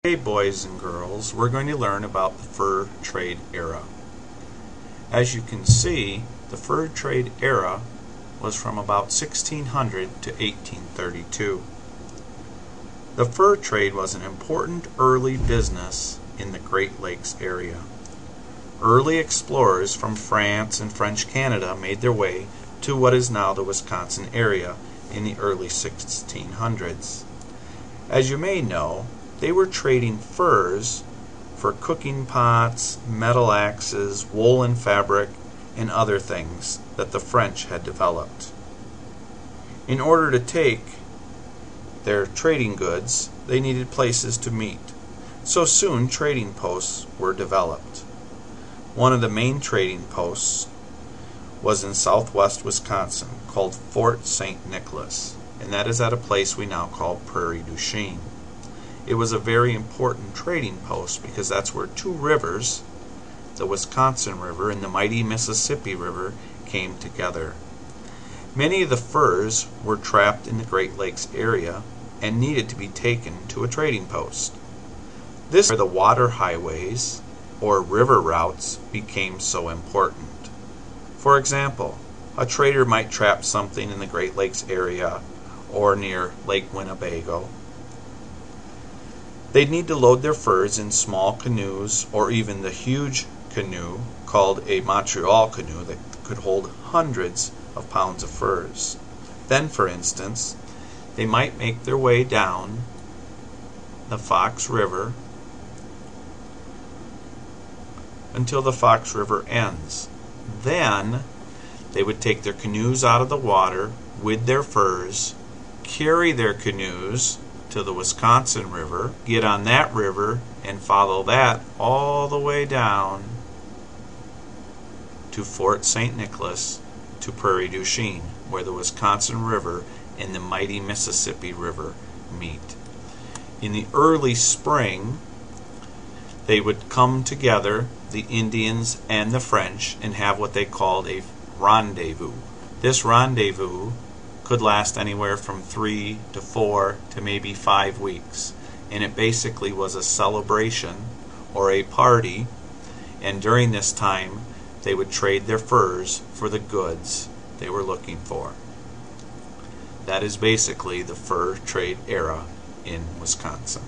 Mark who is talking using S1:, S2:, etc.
S1: Hey boys and girls, we're going to learn about the fur trade era. As you can see, the fur trade era was from about 1600 to 1832. The fur trade was an important early business in the Great Lakes area. Early explorers from France and French Canada made their way to what is now the Wisconsin area in the early 1600s. As you may know, they were trading furs for cooking pots, metal axes, woolen fabric, and other things that the French had developed. In order to take their trading goods, they needed places to meet. So soon trading posts were developed. One of the main trading posts was in southwest Wisconsin called Fort St. Nicholas, and that is at a place we now call Prairie du Chien. It was a very important trading post because that's where two rivers, the Wisconsin River and the mighty Mississippi River, came together. Many of the furs were trapped in the Great Lakes area and needed to be taken to a trading post. This is where the water highways or river routes became so important. For example, a trader might trap something in the Great Lakes area or near Lake Winnebago. They'd need to load their furs in small canoes or even the huge canoe called a Montreal canoe that could hold hundreds of pounds of furs. Then, for instance, they might make their way down the Fox River until the Fox River ends. Then they would take their canoes out of the water with their furs, carry their canoes to the Wisconsin River, get on that river, and follow that all the way down to Fort St. Nicholas to Prairie du Chien, where the Wisconsin River and the mighty Mississippi River meet. In the early spring, they would come together, the Indians and the French, and have what they called a rendezvous. This rendezvous could last anywhere from 3 to 4 to maybe 5 weeks, and it basically was a celebration or a party, and during this time they would trade their furs for the goods they were looking for. That is basically the fur trade era in Wisconsin.